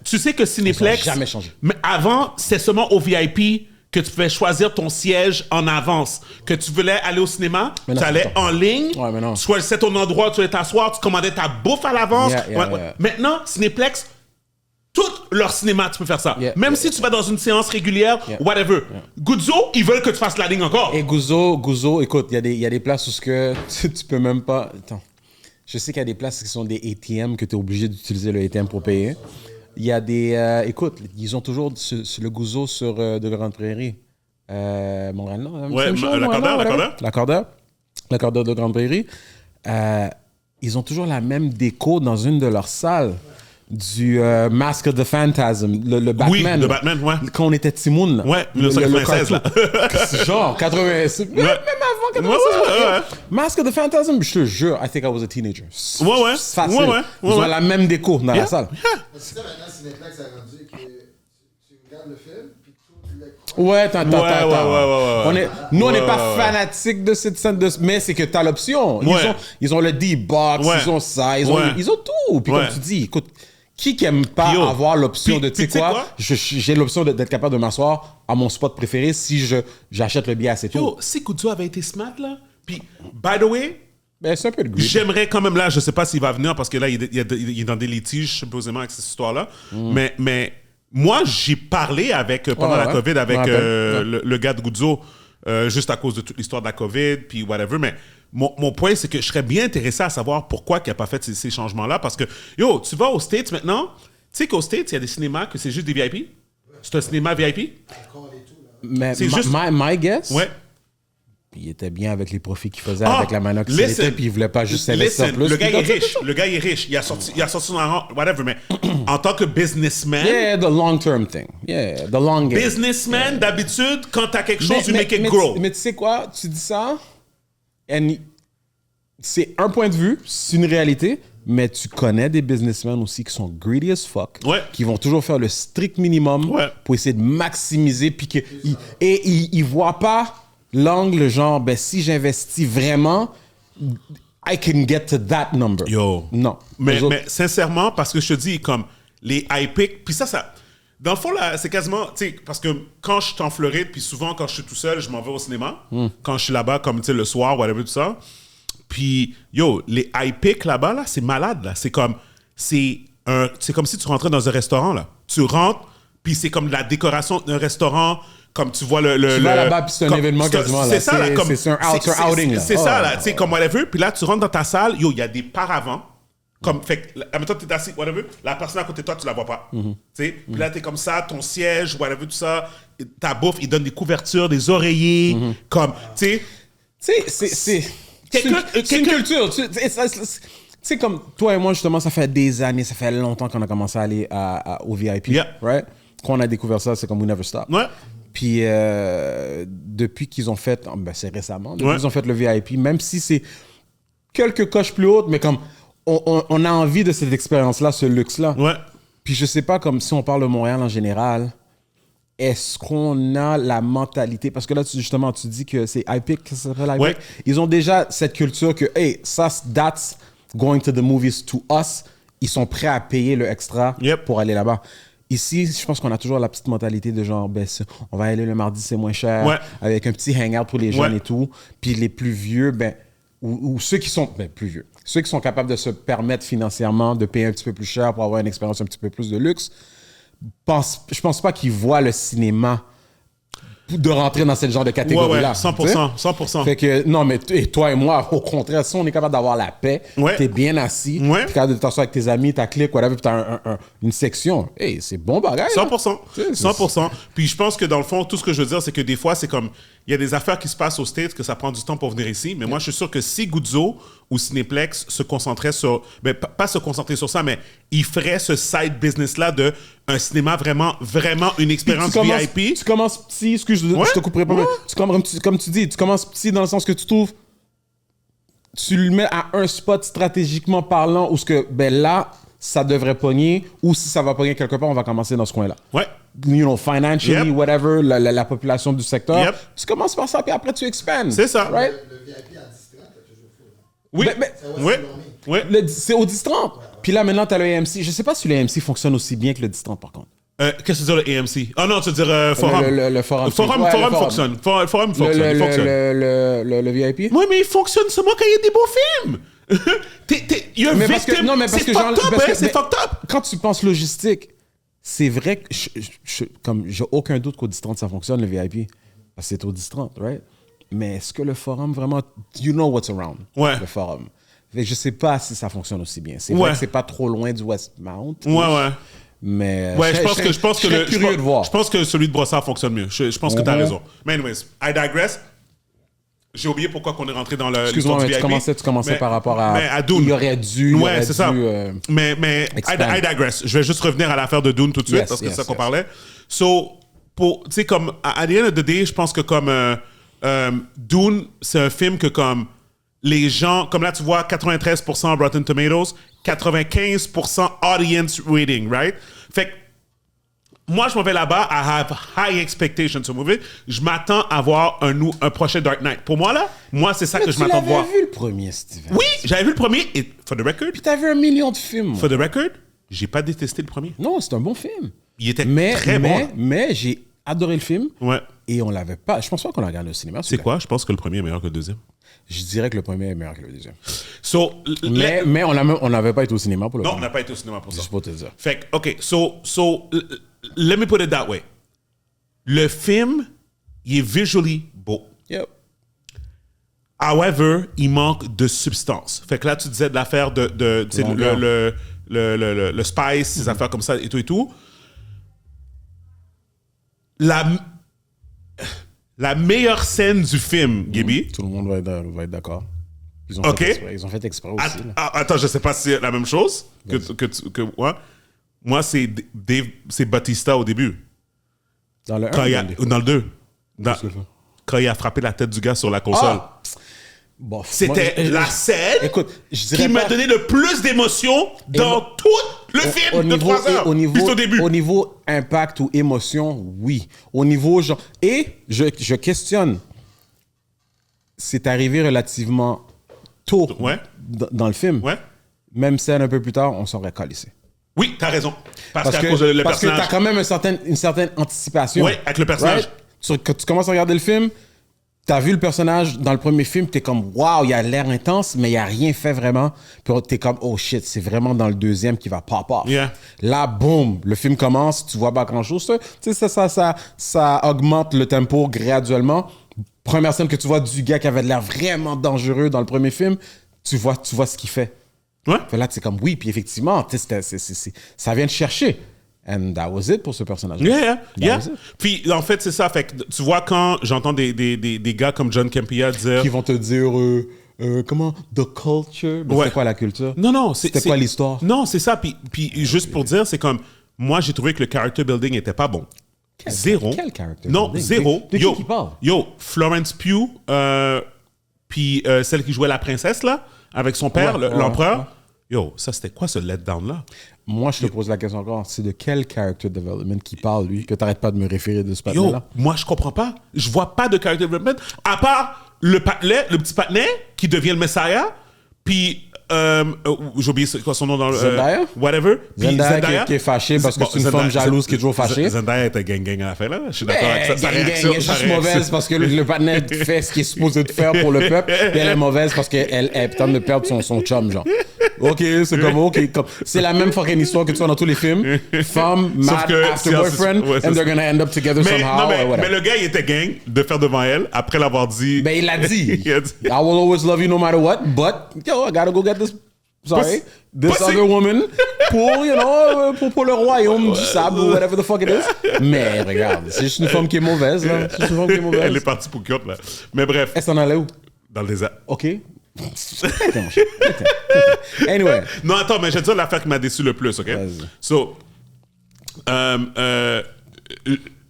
tu sais que Cinéplex,
Ils ont jamais changé.
Mais avant, c'est seulement au VIP que tu pouvais choisir ton siège en avance. Que tu voulais aller au cinéma,
Mais non,
tu allais
c'est ça.
en ligne,
Ouais, mais non.
tu choisissais ton endroit, tu allais t'asseoir, tu commandais ta bouffe à l'avance.
Yeah.
Maintenant, Cinéplex, tout leur cinéma, tu peux faire ça.
Yeah,
Même
yeah,
si tu vas dans une séance régulière,
Yeah.
whatever. Guzzo, ils veulent que tu fasses la ligne encore.
Et Guzzo, écoute, il y a des places où ce que tu peux même pas... Attends. Je sais qu'il y a des places qui sont des ATM que tu es obligé d'utiliser le ATM pour payer. Il y a des... écoute, ils ont toujours le Guzzo sur de Grande Prairie. Montréal, non?
Ouais,
L'Accordeur de Grande Prairie. Ils ont toujours la même déco dans une de leurs salles du Mask of the Phantasm, le Batman.
Oui, le
là.
Batman, ouais.
Quand on était Timoun. Là.
Ouais, 1996, là.
Genre, 86. Même avant 86.
Ouais.
Mask of the Phantasm, je te jure, I think I was a teenager.
Ouais.
Facile.
Ouais.
Ils ont la même déco dans la salle.
C'est ça maintenant, Cinéplex a rendu que tu regardes le film, puis tout l'écran.
Ouais, attends.
Ouais.
Nous, on n'est
Ouais,
pas
ouais.
fanatiques de cette scène, mais c'est que t'as l'option.
Ouais.
Ils ont le D-Box,
Ouais.
ils ont ça, ils ont tout. Puis
Ouais.
comme tu dis, écoute, qui aime pas
Yo.
avoir l'option
Puis-
de, tu sais
puis tu sais
quoi,
quoi?
j'ai l'option d'être capable de m'asseoir à mon spot préféré si j'achète le billet assez tôt.
Yo, si Guzzo avait été smart, là, puis, by the way,
Ben, c'est un peu de greed.
j'aimerais quand même, là, je sais pas s'il va venir, parce que là, il est dans des litiges, supposément, avec cette histoire-là. Mais moi, j'ai parlé pendant la
Ouais.
COVID avec
Je me rappelle.
le gars de Guzzo, juste à cause de toute l'histoire de la COVID, puis whatever. Mais mon point, c'est que je serais bien intéressé à savoir pourquoi il n'a pas fait ces changements-là. Parce que, yo, tu vas aux States maintenant, tu sais qu'aux States, il y a des cinémas que c'est juste des VIP. C'est un cinéma VIP.
Mais
c'est juste-
my guess,
Ouais.
il était bien avec les profits qu'il faisait
Ah,
avec la manox qu'il
listen.
était, puis il voulait pas juste s'investir
Listen,
plus.
le gars
puis
est
that's it,
riche.
that's it.
Le gars est riche. Il a sorti son argent, whatever. Mais en tant que businessman,
Yeah, the long-term thing. Yeah, the long game.
businessman, d'habitude, quand t'as quelque chose, you make it grow.
Mais tu sais quoi? Tu dis ça, and c'est un point de vue, c'est une réalité, mais tu connais des businessmen aussi qui sont greedy as fuck,
Ouais.
qui vont toujours faire le strict minimum
Ouais.
pour essayer de maximiser, puis ils voient pas l'angle genre, ben si j'investis vraiment, I can get to that number.
Yo.
Non.
Mais
Les autres-
sincèrement, parce que je te dis, comme les high pick, puis ça, dans le fond, là, c'est quasiment, tu sais, parce que quand je suis en Floride, puis souvent, quand je suis tout seul, je m'en vais au cinéma. Quand je suis là-bas, comme, tu sais, le soir, whatever, tout ça. Puis, yo, les high pick là-bas, là, c'est malade, là. C'est comme si tu rentrais dans un restaurant, là. Tu rentres, puis c'est comme la décoration d'un restaurant, comme tu vois le...
Tu vas là-bas, puis c'est un événement quasiment, là.
C'est ça, là, comme...
C'est un outing, là.
C'est
Oh,
ça,
là.
là, tu sais, comme whatever. Puis là, tu rentres dans ta salle, yo, il y a des paravents. Comme, fait que, admettons, t'es assis, whatever, la personne à côté de toi, tu la vois pas. Tu sais, puis là, t'es comme ça, ton siège, whatever, tout ça, ta bouffe, il donne des couvertures, des oreillers, comme, tu sais,
Tu sais, c'est
Quelqu'un-
c'est une
quelqu'un-
culture. Tu sais, comme toi et moi, justement, ça fait des années, ça fait longtemps qu'on a commencé à aller au VIP.
Yeah.
Right? Quand on a découvert ça, c'est comme We Never Stop.
ouais.
Puis depuis qu'ils ont fait, c'est récemment, depuis
Ouais.
qu'ils ont fait le VIP, même si c'est quelques coches plus hautes, mais comme on a envie de cette expérience-là, ce luxe-là.
Ouais.
Puis je sais pas, comme si on parle de Montréal en général, est-ce qu'on a la mentalité... Parce que là, justement, tu dis que c'est Epic, que ça s'appelle Epic.
Ouais.
Ils ont déjà cette culture que, hey, ça, that's going to the movies to us. Ils sont prêts à payer le extra pour aller là-bas. Ici, je pense qu'on a toujours la petite mentalité de genre, ben, on va aller le mardi, c'est moins cher, avec un petit hangout pour les jeunes et tout. Puis les plus vieux, ben, ou ceux qui sont plus vieux, ceux qui sont capables de se permettre financièrement de payer un petit peu plus cher pour avoir une expérience un petit peu plus de luxe, je pense pas qu'ils voient le cinéma de rentrer dans ce genre de catégorie-là.
100%, 100%.
Fait que, non, mais toi et moi, au contraire, si on est capable d'avoir la paix, t'es bien assis, t'es capable de t'asseoir avec tes amis, ta clique, whatever, puis t'as une section, hey, c'est bon bagage.
100%. 100%. Puis je pense que dans le fond, tout ce que je veux dire, c'est que des fois, c'est comme, il y a des affaires qui se passent aux States que ça prend du temps pour venir ici, mais moi, je suis sûr que si Guzzo ou Cinéplex se concentrait sur, ben, pas se concentrer sur ça, mais ils feraient ce side business-là de un cinéma vraiment une expérience VIP.
Tu commences petit, excuse, je te couperai pas, mais comme tu dis, tu commences petit dans le sens que tu trouves, tu le mets à un spot stratégiquement parlant où ce que, ben là, ça devrait pogner, ou si ça va pogner quelque part, on va commencer dans ce coin-là.
Ouais.
You know, financially, whatever, la population du secteur. Tu commences par ça, puis après tu expands.
C'est ça.
Right?
Le VIP à 10-30, t'as toujours fou.
Oui.
C'est au 10-30. Puis là, maintenant, t'as le AMC. Je sais pas si le AMC fonctionne aussi bien que le 10-30, par contre.
Qu'est-ce que tu veux dire, le AMC? Ah non, tu veux dire Forum.
Le Forum.
Forum fonctionne. Forum fonctionne.
Le VIP?
Oui, mais il fonctionne seulement quand il y a des beaux films. You're a victim. C'est fucked up, hein? C'est fucked up.
Quand tu penses logistique, c'est vrai que comme j'ai aucun doute qu'au 10-30, ça fonctionne, le VIP. Parce que c'est au 10-30, right? Mais est-ce que le Forum, vraiment... You know what's around, le Forum. Fait que je sais pas si ça fonctionne aussi bien. C'est vrai que c'est pas trop loin du Westmount.
Ouais.
Mais
je pense que
curieux de voir.
Je pense que celui de Brossard fonctionne mieux. Je pense que tu as raison. Mais anyways, I digress. J'ai oublié pourquoi on est rentré dans le
Excuse-moi, mais tu commençais par rapport à
Dune.
Il aurait dû
c'est ça. Mais I digress. Je vais juste revenir à l'affaire de Dune tout de suite parce que c'est ça qu'on parlait. So, tu sais, comme à the end of the day, je pense que comme Dune, c'est un film que comme les gens, comme là tu vois 93% Rotten Tomatoes, 95% audience rating, right? Fait que moi, je m'en vais là-bas, I have high expectations to move it. Je m'attends à voir un prochain Dark Knight. Pour moi, là, c'est ça que je m'attends de voir.
Tu l'avais vu le premier, Steven?
Oui, j'avais vu le premier. Et for the record...
Puis t'as vu 1 million de films.
For the record, j'ai pas détesté le premier.
Non, c'est un bon film.
Il était très bon.
Mais j'ai adoré le film.
Ouais.
Et on l'avait pas... Je pense pas qu'on l'a regardé au cinéma.
C'est quoi? Je pense que le premier est meilleur que le deuxième.
Je dirais que le premier est meilleur que le deuxième.
Mais
on n'avait pas été au cinéma pour le
Non,
premier.
on n'a pas été au cinéma pour ça.
Juste pour te dire.
Fait que, OK, let me put it that way. Le film, il est visually beau.
Yep.
However, il manque de substance. Fait que là, tu disais de l'affaire de le spice, ces affaires comme ça et tout. La meilleure scène du film, Gaby.
Tout le monde va être d'accord. Ils ont fait exprès aussi.
Attends, je sais pas si c'est la même chose que moi. Moi, c'est Batista au début.
Dans le 1
dans le 2. Quand il a frappé la tête du gars sur la console.
Bon,
c'était la scène qui m'a donné le plus d'émotion dans tout le film de 3 heures. Au début.
Au niveau impact ou émotion, oui. Au niveau genre... Et je questionne. C'est arrivé relativement tôt dans le film.
Ouais.
Même scène un peu plus tard, on s'aurait calissé.
Oui, t'as raison. Parce
que t'as quand même une certaine anticipation.
Oui, avec le personnage.
Right? Quand tu commences à regarder le film, t'as vu le personnage dans le premier film, t'es comme, waouh, il a l'air intense, mais il a rien fait vraiment. Puis t'es comme, oh shit, c'est vraiment dans le deuxième qui va pop off.
Yeah.
Là, boum, le film commence, tu vois pas grand-chose. Tu sais, ça augmente le tempo graduellement. Première scène que tu vois du gars qui avait l'air vraiment dangereux dans le premier film, tu vois ce qu'il fait.
Ouais.
Fait là, c'est comme, oui, puis effectivement, ça vient te chercher. And that was it pour ce personnage.
Yeah. Puis, en fait, c'est ça. Fait que, tu vois, quand j'entends des gars comme John Campea dire...
Qui vont te dire, comment, the culture? Ben, c'est quoi la culture?
Non.
C'était quoi l'histoire?
Non, c'est ça. Puis juste pour dire, c'est comme... Moi, j'ai trouvé que le character building était pas bon. Zéro.
Quel character
Non,
building?
zéro.
De qui parle?
Florence Pugh, puis celle qui jouait la princesse, là, avec son père, l'empereur. yo, ça c'était quoi ce letdown-là?
Moi, je te pose la question encore. C'est de quel character development qui parle, lui, que t'arrêtes pas de me référer de ce
Yo,
patin-là?
moi je comprends pas. Je vois pas de character development, à part le petit patinet qui devient le Messiah, puis j'ai oublié quoi son nom dans le...
Zendaya?
Whatever. Puis
Zendaya qui est fâchée parce que c'est une femme jalouse qui est toujours fâchée.
Zendaya était gang à la fin, là. Je suis d'accord avec ça. Sa
Elle
réaction,
est
sa
juste
réaction.
mauvaise parce que le patinet fait ce qu'il est supposé de faire pour le peuple, puis elle est mauvaise parce qu'elle est putain de perdre son chum, genre. Ok, c'est comme, c'est la même fucking histoire que tu vois dans tous les films. Femme,
Sauf
mad,
que
after
c'est-
boyfriend,
ouais, c'est
and they're
ça.
gonna end up together
Mais,
somehow,
non,
or
mais
whatever.
le gars, il était gang de faire devant elle après l'avoir dit.
Ben, il l'a dit.
Il a dit.
I will always love you no matter what, but, yo, I gotta go get this, sorry, this
Pussy.
other woman pour, you know, pour le royaume du sable ou whatever the fuck it is. Mais regarde, c'est juste une femme qui est mauvaise, là. C'est juste une femme qui est mauvaise.
Elle est partie pour Kurt, là. Mais bref,
Elle s'en allait où?
dans le désert.
OK. Putain, mon cher. Putain. Anyway.
Non, attends, mais je vais te dire l'affaire qui m'a déçu le plus, OK?
Vas-y.
So,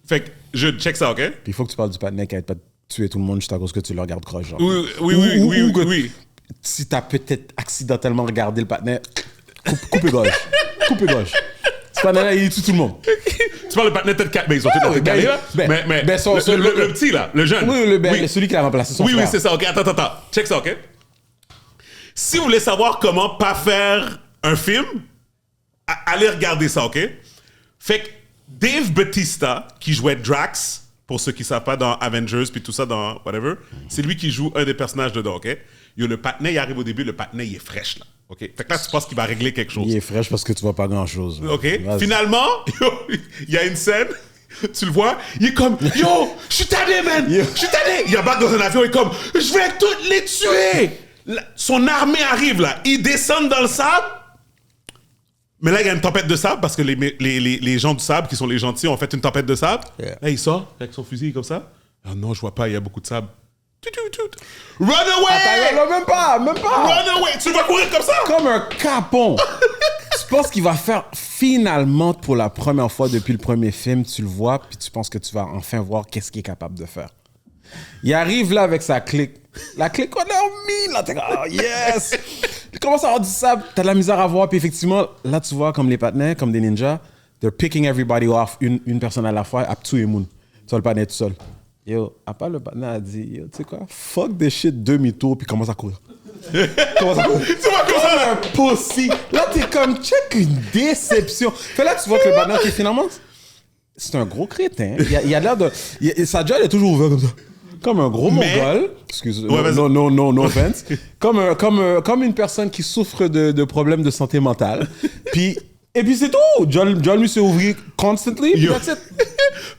fait que je check ça, OK?
Il faut que tu parles du patinet qui arrête pas de tuer tout le monde juste à cause que tu le regardes croche, genre.
Oui,
que
oui.
Si t'as peut-être accidentellement regardé le patinet, coupez gauche. Coupez gauche. Ce patinet-là, il tue tout le monde.
Tu parles de partenaire tête 4, mais ils ont tous la tête calée, là. Mais le petit, là, le jeune.
Oui, celui qui l'a remplacé, son
Oui,
frère.
c'est ça. OK, attends. Check ça, OK? Si vous voulez savoir comment pas faire un film, allez regarder ça, OK? Fait que Dave Bautista, qui jouait Drax, pour ceux qui ne savent pas, dans Avengers, puis tout ça, dans whatever, c'est lui qui joue un des personnages dedans, OK? Yo, le patinet, il arrive au début, le patinet, il est fraîche, là. OK? Fait que là, tu penses qu'il va régler quelque chose.
Il est fraîche parce que tu vois pas grand-chose.
OK?
Vas-y.
Finalement, yo, il y a une scène, tu le vois, il est comme, yo, je suis tanné, man! Je suis tanné! Il embarque dans un avion, il est comme, je vais toutes les tuer! Son armée arrive, là. Ils descendent dans le sable. Mais là, il y a une tempête de sable parce que les gens du sable, qui sont les gentils, ont fait une tempête de sable.
Yeah.
Là, il sort avec son fusil comme ça. Ah non, je vois pas, il y a beaucoup de sable. Run away!
Attends, même pas!
Run away! Tu vas courir comme ça?
Comme un capon. Tu penses qu'il va faire finalement pour la première fois depuis le premier film, tu le vois, puis tu penses que tu vas enfin voir qu'est-ce qu'il est capable de faire. Il arrive là avec sa clique. La clique qu'on a mis, là, t'es comme, oh yes! Il commence à avoir du sable, t'as de la misère à voir, puis effectivement, là, tu vois, comme les partenaires, comme des ninjas, they're picking everybody off, une personne à la fois, à tout et moun. Tu vois le partenaire tout seul. Yo, à part le partenaire a dit, yo, tu sais quoi, fuck this shit, demi-tour, puis commence à courir. Commence à courir.
Tu vois comme ça?
Un pussy. Là, t'es comme, check une déception. Fait là, tu vois que le partenaire qui finalement, c'est un gros crétin. Il a l'air de. Sa gueule est toujours ouverte comme ça. Comme un gros mongol. Excuse,
Ouais, vas-y.
no offense. Comme une personne qui souffre de problèmes de santé mentale. Et puis c'est tout. John lui s'est ouvert constantly.
Yo.
That's it.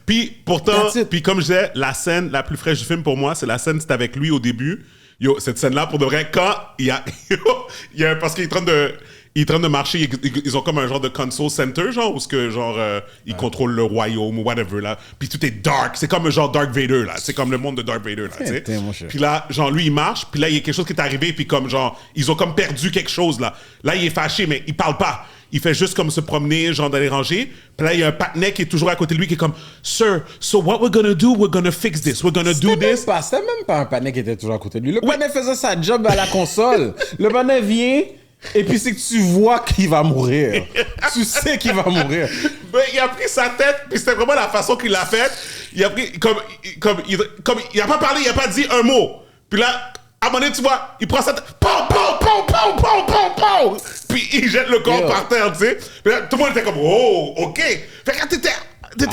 Puis pourtant,
That's it.
puis comme je disais, la scène la plus fraîche du film pour moi, c'est la scène, c'est avec lui au début. Yo, cette scène-là, pour de vrai, quand il y a parce qu'il est en train de marcher, ils ont comme un genre de console center, genre, où ils contrôlent le royaume ou whatever, là. Puis tout est dark. C'est comme un genre Dark Vader, là. C'est comme le monde de Dark Vader, là, tu sais.
Putain, mon cher.
Puis là, genre, lui, il marche, puis là, il y a quelque chose qui est arrivé, puis comme, genre, ils ont comme perdu quelque chose, là. Là, il est fâché, mais il parle pas. Il fait juste comme se promener, genre, dans les rangées. Puis là, il y a un patinet qui est toujours à côté de lui, qui est comme, Sir, so what we're gonna do, we're gonna fix this, we're gonna do this.
C'était même pas un patinet qui était toujours à côté de lui. Le patinet faisait sa job à la console. Le patinet vient, et puis c'est que tu vois qu'il va mourir. Tu sais qu'il va mourir.
Ben, il a pris sa tête, puis c'était vraiment la façon qu'il l'a faite. Il a pris, il a pas parlé, il a pas dit un mot. Puis là, à un moment donné, tu vois, il prend sa tête, pow! Puis il jette le corps
Yo.
par terre, tu sais. Puis là, tout le monde était comme, oh, OK. Fait que t'étais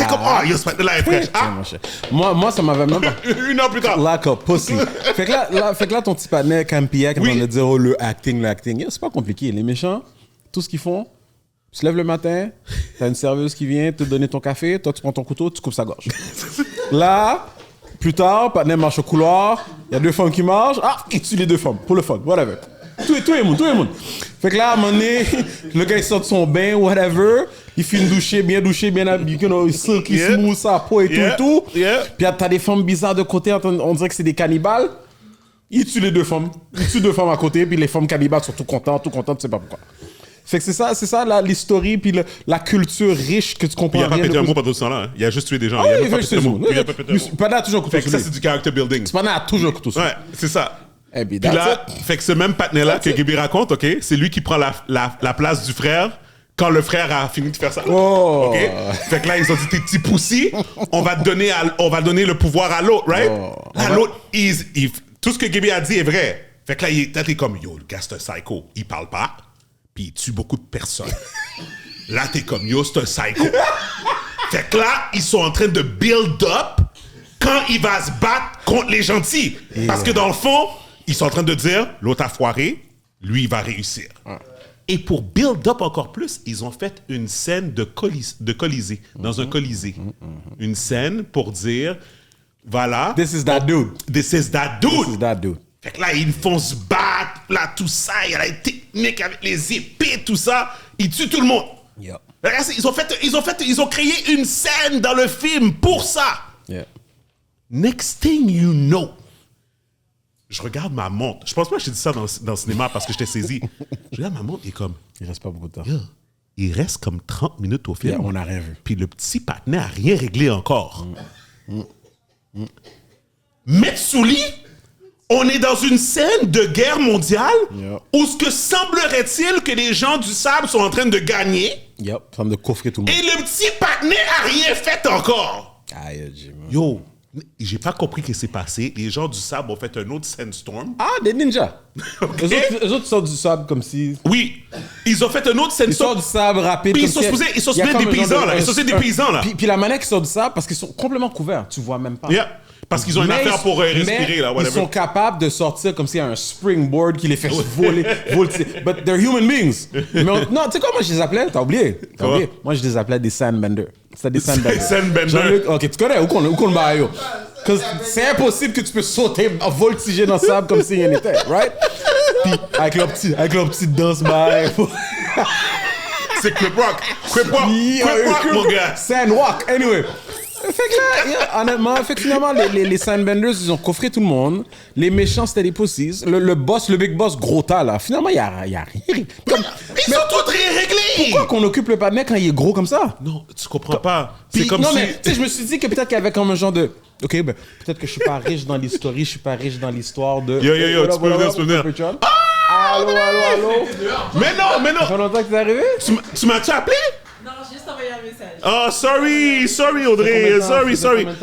comme, yo, ce matin-là est fraîche.
Putain, mon cher. Moi, ça m'avait même pas...
Une heure plus tard.
Like a pussy. Fait que là, ton petit patinet Campia, quand
Oui.
on va dire, oh, le acting. Yo, c'est pas compliqué. Les méchants, tout ce qu'ils font, tu te lèves le matin, t'as une serveuse qui vient te donner ton café, toi, tu prends ton couteau, tu coupes sa gorge. Là, plus tard, patinet marche au couloir, il y a deux femmes qui marchent, il tue les deux femmes, pour le fun, whatever. Tout le monde. Fait que là, à un moment donné, le gars, il sort de son bain, whatever, il fait une douche, bien habillé, il silky
Yeah.
smooth, sa peau et
Yeah.
tout.
Yeah.
Puis t'as des femmes bizarres de côté, on dirait que c'est des cannibales. Il tue les deux femmes. Il tue deux femmes à côté, puis les femmes cannibales sont tout contentes, tu sais pas pourquoi. Fait que c'est ça l'histoire, puis la culture riche que tu comprends.
Il a pas
rien
pété
de
un
plus.
mot pendant ce temps-là. Hein. Il a juste tué des gens.
Ah
il a
oui,
même pas
il fait
pété un
juste
mot. Il a pas pété un mot.
Padda a toujours un couteau
Fait que
sur
ça,
lui.
c'est du character building.
Padda a toujours un couteau sur lui.
Ouais, c'est ça.
Et puis,
Puis là,
that's it.
fait que ce même patinet-là que Gaby raconte, OK, c'est lui qui prend la place du frère quand le frère a fini de faire ça.
Oh.
OK? Fait que là, ils ont dit, t'es petit poussi, on va donner le pouvoir à l'autre, right?
Oh.
Là, l'autre, tout ce que Gaby a dit est vrai. Fait que là, t'es comme, yo, le gars, c'est un psycho. Il parle pas, puis il tue beaucoup de personnes. Là, t'es comme, yo, c'est un psycho. Fait que là, ils sont en train de build up quand il va se battre contre les gentils. Parce que dans le fond, ils sont en train de dire, l'autre a foiré, lui, il va réussir. Et pour build up encore plus, ils ont fait une scène de colisée, dans un colisée. Une scène pour dire, voilà.
This is that dude.
This is that dude.
This is that dude.
Fait que là, ils font se battre, là, tout ça, il y a la technique avec les épées, tout ça. Ils tuent tout le monde.
Yep.
Ils ont créé une scène dans le film pour ça.
Yeah.
Next thing you know, je regarde ma montre. Je pense pas que j'ai dit ça dans le cinéma parce que j'étais saisi. Je regarde ma montre et comme,
Il reste pas beaucoup de temps.
yeah, il reste comme 30 minutes au film.
Yeah, on n'a rien vu.
Puis le petit patinet a rien réglé encore. Metsuli, on est dans une scène de guerre mondiale
Yeah.
où ce que semblerait-il que les gens du sable sont en train de gagner
Yep. Ça me de coffrer tout le
et
monde.
le petit patinet a rien fait encore.
Aïe, Jim.
Yo, j'ai pas compris ce qui s'est passé. Les gens du sable ont fait un autre sandstorm.
Ah, des ninjas.
Ok.
Eux autres sortent du sable comme si...
Oui, ils ont fait un autre
Ils sortent
sandstorm.
du sable rapide.
Puis
comme
ils sont
si-
supposés- ils sont
il y a
supposés
comme
des
un genre
paysans,
de-
là. Ils sont supposés des paysans, là.
Puis la manière qu'ils sortent du sable, parce qu'ils sont complètement couverts. Tu vois même pas.
Yeah. Parce qu'ils ont une
Mais
affaire pour respirer,
mais
là,
ils
whatever.
sont capables de sortir comme s'il y a un springboard qui les fait voler. But they're human beings. Mais non, tu sais quoi, moi je les appelais? T'as oublié?
Quoi?
Moi je les appelais des sandbenders. C'était des sandbenders.
Sandbenders.
Jean-Luc, ok, tu connais? Où qu'on le bat, yo? Parce que c'est impossible que tu peux sauter, voltiger dans le sable comme s'il y en était, right? Puis avec leur petite danse, bye.
C'est Crip Rock. Crip Rock, mon gars.
Sandwalk, anyway. Fait que là, yeah, honnêtement, fait que finalement, les Sandbenders, ils ont coffré tout le monde. Les méchants, c'était des pussies. Le boss, le big boss, gros tas, là, finalement, il y a rien. Comme,
Ils sont tous rien réglés.
pourquoi qu'on occupe le patinet quand il est gros comme ça?
Non, tu comprends pas. C'est
Puis,
comme
non,
si...
mais, tu sais, je me suis dit que peut-être qu'il y avait comme un genre de... OK, ben, peut-être que je suis pas riche dans l'histoire, je suis pas riche dans l'histoire de...
Yo, tu peux venir.
Allô?
Mais non.
Ça fait longtemps que t'es arrivé?
Tu m'as-tu appelé?
Non, j'ai juste envoyé un message.
Oh, sorry, Audrey. Sorry.
5 minutes,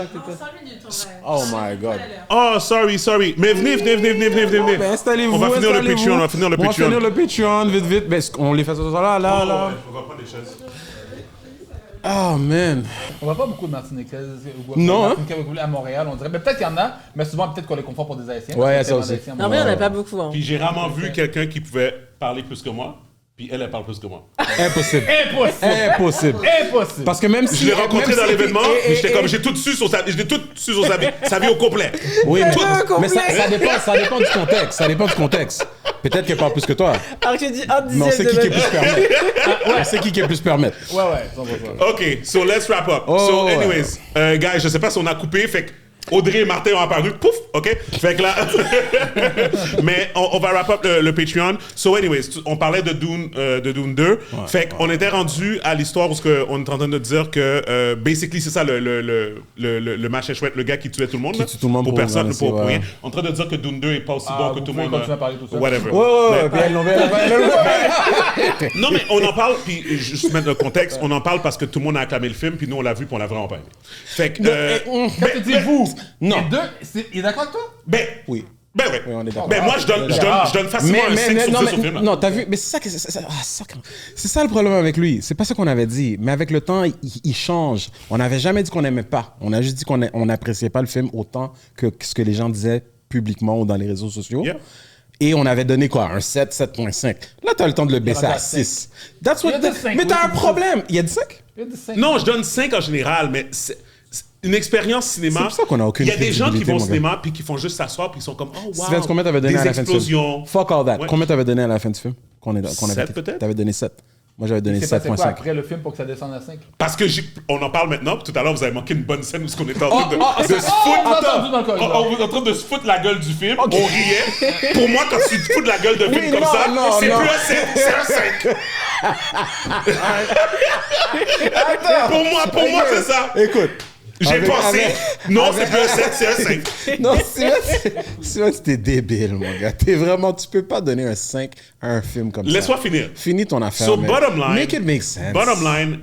ouais.
Oh my God.
Oh, sorry. Mais venez.
Ben, installez-vous,
On va finir le
installez-vous.
Patreon, on va finir le Patreon.
Vite. Ben, on les fait ça là.
On va prendre les chaises.
Oh, man.
On voit pas beaucoup de Martiniquais.
Non,
Martiniquais à Montréal, on dirait. Mais peut-être qu'il y en a, mais souvent peut-être qu'on les confond pour des Haïtiens.
Ouais,
parce qu'il y a
ça
tellement
aussi.
d'Haïtiens à
En vrai,
Montréal.
on n'a pas beaucoup. Hein.
Puis j'ai rarement vu quelqu'un qui pouvait parler plus que moi. Puis elle parle plus que moi.
Impossible.
Impossible. Impossible.
Parce que même si...
Je l'ai rencontré
même
dans
si-
l'événement,
et-
puis j'étais
et-
comme, j'ai tout su sur sa vie au complet.
Oui, mais
complet.
ça dépend du contexte. Ça dépend du contexte. Peut-être qu'elle parle plus que toi.
Alors que j'ai dit un
Mais on sait
dixième
qui
de
est plus permettre. On sait qui est plus permettre.
Ouais, 100%.
OK, so let's wrap up.
Oh,
So
ouais.
anyways, guys, je sais pas si on a coupé, fait que Audrey et Martin ont apparu, pouf, OK? Fait que là, mais on va wrap up le Patreon. So anyways, on parlait de Dune 2. Fait qu'on était rendu à l'histoire où on est en train de dire que, basically, c'est ça le match est chouette, le gars qui tuait tout le monde.
Qui
là,
tue tout le monde pour
personne,
ramasser,
pour
ouais.
rien. En train de dire que Dune 2 est pas aussi bon que
vous
tout le
pouvez
monde.
continuer à parler tout seul.
Whatever.
Ouais, puis elle l'ont
Non, mais on en parle, puis juste mettre le contexte, on en parle parce que tout le monde a acclamé le film, puis nous, on l'a vu, puis on l'a vraiment pas aimé. Fait que...
Quand tu dis vous,
Non.
les deux, il est d'accord avec toi?
Ben,
Oui.
Ben ouais.
Oui, on est d'accord.
Ben moi, je donne facilement un 5 sur 10 au film. là.
non, t'as vu, mais c'est ça que c'est ça le problème avec lui. C'est pas ça qu'on avait dit, mais avec le temps, il change. On n'avait jamais dit qu'on n'aimait pas. On a juste dit qu'on n'appréciait pas le film autant que ce que les gens disaient publiquement ou dans les réseaux sociaux.
Yeah.
Et on avait donné quoi? Un 7, 7.5. Là, t'as le temps de le baisser
rendu
à
à
6. That's
Il
what
y a des cinq,
mais t'as
oui,
un problème. Il y a dit 5?
Il y a des cinq.
Non, je donne 5 en général, mais c'est une expérience cinéma.
C'est pour ça qu'on a aucune
Il y a des gens qui
crédibilité,
vont au
mon gars.
cinéma puis qui font juste s'asseoir puis ils sont comme oh wow.
Steven, combien t'avais donné
des
à la fin du film?
explosions.
Fuck all that.
Ouais.
Combien t'avais donné à la fin du film?
Sept, peut-être?
T'avais donné 7. Moi, j'avais donné
C'est passé quoi
7.5.
après le film pour que ça descende à 5?
Parce que on en parle maintenant. Puis tout à l'heure, vous avez manqué une bonne scène où on était en train de se
on
foutre.
l'a entendu dans le corridor.
On est en train de se foutre la gueule du film. On riait. Pour moi, quand tu te fous de la gueule de film
Oui,
comme
non,
ça,
non,
c'est
non.
plus un 7, c'est un 5. Pour moi, c'est ça.
Écoute,
J'ai pensé, non, c'est plus un 7, c'est un 5.
Non, Steven, c'était débile, mon gars. Tu peux pas donner un 5 à un film comme ça.
Laisse-moi finir.
Finis ton affaire,
So,
man.
bottom line,
Make it make sense.
Bottom line,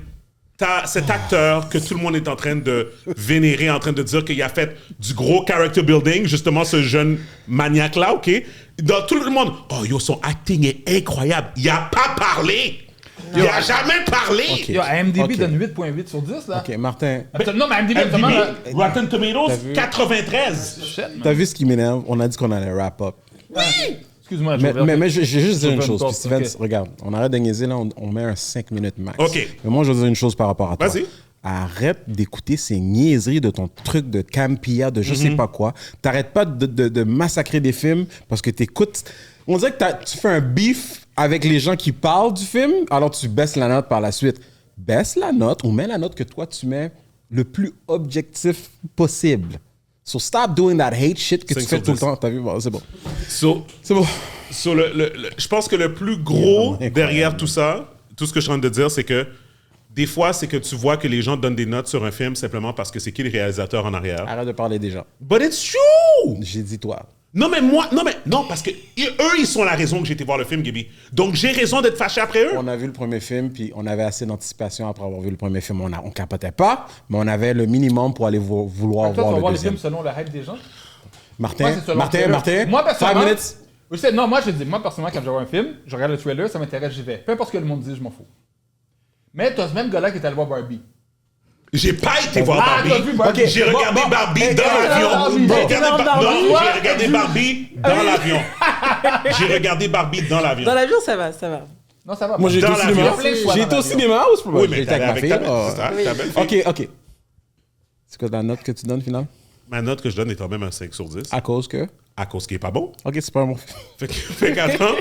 t'as cet acteur que tout le monde est en train de vénérer, en train de dire qu'il a fait du gros character building, justement ce jeune maniaque-là, OK? Dans tout le monde, oh yo, son acting est incroyable. Il a pas parlé. Il a jamais parlé.
Ok.
Yo, IMDb
Ok.
donne 8.8 sur 10, là.
OK, Martin,
Non, mais IMDb, justement, là.
Rotten Tomatoes,
T'as vu?
93.
Shit, man.
t'as vu ce qui m'énerve? On a dit qu'on allait wrap up.
Excuse-moi,
Mais j'ai juste dire une
Open
chose.
talk,
Puis Steven,
ok.
regarde, on arrête de niaiser, là, on met un 5 minutes max.
Ok.
Mais moi, je veux dire une chose par rapport à toi.
Vas-y.
Arrête d'écouter ces niaiseries de ton truc de Campia, de je sais pas quoi. T'arrêtes pas de massacrer des films parce que t'écoutes. On dirait que tu fais un beef avec les gens qui parlent du film, alors tu baisses la note par la suite. Baisse la note ou mets la note que toi tu mets le plus objectif possible. So stop doing that hate shit que
5
tu fais
sur
tout le
10.
temps. T'as vu? Bon, c'est bon.
So,
C'est bon.
so je pense que le plus gros
Incroyable.
derrière tout ça, tout ce que je suis en train de dire, c'est que des fois, c'est que tu vois que les gens donnent des notes sur un film simplement parce que c'est qui le réalisateur en arrière.
Arrête de parler des gens.
But it's true!
J'ai dit toi.
Non, parce que eux, ils sont la raison que j'ai été voir le film, Gaby. Donc, j'ai raison d'être fâché après eux.
On a vu le premier film, puis on avait assez d'anticipation après avoir vu le premier film. On capotait pas, mais on avait le minimum pour aller vouloir
Toi, tu vas
voir le
voir les
deuxième.
films selon le hype des gens?
Martin,
Moi, c'est selon le
Martin,
trailer.
Martin,
Moi,
5
personnellement,
minutes.
je sais, non, moi, je dis, moi, personnellement, quand je vois un film, je regarde le trailer, ça m'intéresse, j'y vais. Peu importe ce que le monde dit, je m'en fous. Mais t'as ce même gars-là qui est allé voir Barbie.
J'ai pas été voir
Ah,
Barbie.
t'as vu Barbie?
Ok, j'ai regardé Barbie dans l'avion. J'ai regardé Barbie dans l'avion. J'ai regardé Barbie dans l'avion.
Dans l'avion, ça va, ça va.
Non, ça va.
Moi, j'ai été
Dans
au
l'avion.
cinéma.
Plein de fois
J'ai
dans
été au
l'avion.
cinéma ou c'est pas
Oui, mais
J'ai été
t'allais
avec
avec
ma
ta
fille.
c'est ça, ta belle fille.
Ok. C'est quoi la note que tu donnes, finalement?
Ma note que je donne est quand même un 5 sur 10.
À cause que?
À cause qu'il est pas bon.
Ok, c'est pas un bon
Fait qu'attends,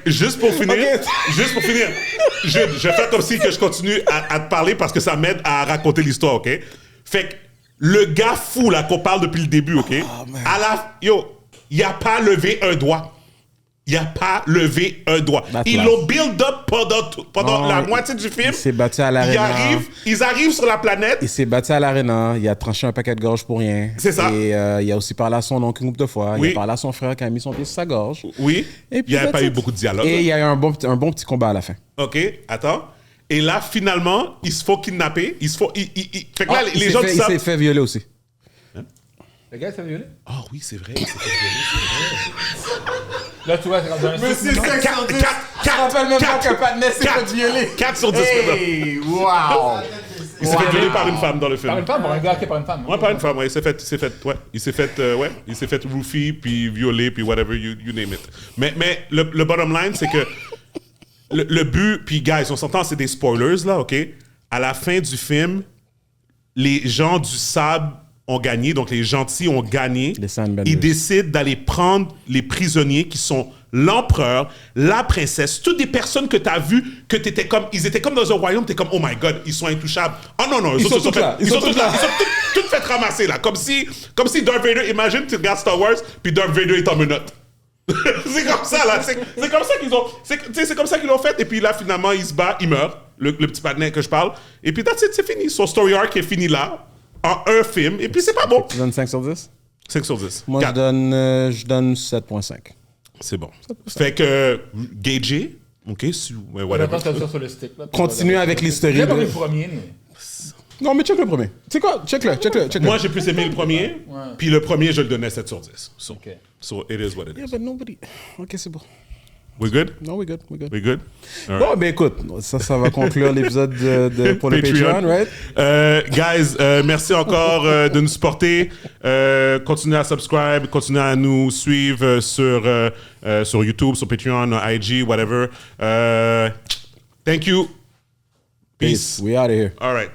juste pour finir, je vais faire comme si que je continue à te parler parce que ça m'aide à raconter l'histoire, OK? Fait que le gars fou, là, qu'on parle depuis le début, OK? Il a pas levé un doigt. Il a pas levé un doigt.
That's
Ils
life.
l'ont build up pendant
Non,
la moitié du film.
il s'est battu à l'arena.
Ils arrivent sur la planète.
Il s'est battu à l'arena, il a tranché un paquet de gorge pour rien.
C'est ça.
Et il a aussi parlé à son oncle une couple de fois.
Oui.
Il a parlé à son frère qui a mis son pied sur sa gorge.
Oui.
Et
Il
puis,
n'y avait
that's
pas eu
it.
beaucoup de dialogue.
Et il y a eu un bon petit combat à la fin.
OK, attends. Et là, finalement, ils se font kidnapper. Fait que là, les
il
gens
s'est fait-
qui
il
savent...
s'est fait violer aussi.
Le gars, il s'est violé?
Ah oui, c'est vrai. Il s'est fait violer.
Là, tu vois, c'est rendu un 6 millions.
4 sur 10.
Hey, wow!
Il s'est fait violer par une femme dans le film.
Par une femme, par un gars qui est par une femme.
Ouais, par une femme, ouais. Il s'est fait roofie, puis violer, puis whatever, you name it. Mais le bottom line, c'est que le but, puis guys, on s'entend, c'est des spoilers, là, OK? À la fin du film, les gens du sable ont gagné, donc les gentils ont gagné.
Les Sandbenders.
Ils décident d'aller prendre les prisonniers qui sont l'empereur, la princesse, toutes des personnes que tu as vues, que t'étais comme, ils étaient comme dans un royaume, t'es comme, oh my God, ils sont intouchables. Oh non, non,
Ils sont tous là.
Ils sont toutes toutes faites ramasser, là. Comme si Darth Vader, imagine, tu regardes Star Wars, puis Darth Vader est en menottes. C'est comme ça, là. C'est comme ça qu'ils ont, c'est comme ça qu'ils l'ont fait. Et puis là, finalement, il se bat, il meurt. Le petit patinet que je parle. Et puis, that's it, c'est fini. Son story arc est fini là, en un film. Et puis, c'est pas bon.
Tu donnes 5 sur 10?
5 sur 10.
Moi, je
4.
donne 7.5.
C'est bon. Fait que, gagez. OK, ouais,
On
whatever.
attend ça sur le stick. Là,
Continue avec l'historique.
J'ai pas
de-
vu le premier, mais...
Non, mais check le premier. Tu sais quoi? Check-le.
Moi, j'ai plus aimé le premier. Puis le premier, je le donnais 7 sur 10. So,
OK.
so it is what it
Yeah,
is.
but nobody... OK, c'est bon.
We good?
No, we good.
We good? All right.
Bon, ben écoute, ça va conclure l'épisode pour le Patreon, right?
Guys, merci encore de nous supporter. Continuez à subscribe, continuez à nous suivre sur YouTube, sur Patreon, IG, whatever. Thank you. Peace.
We out of here.
All right.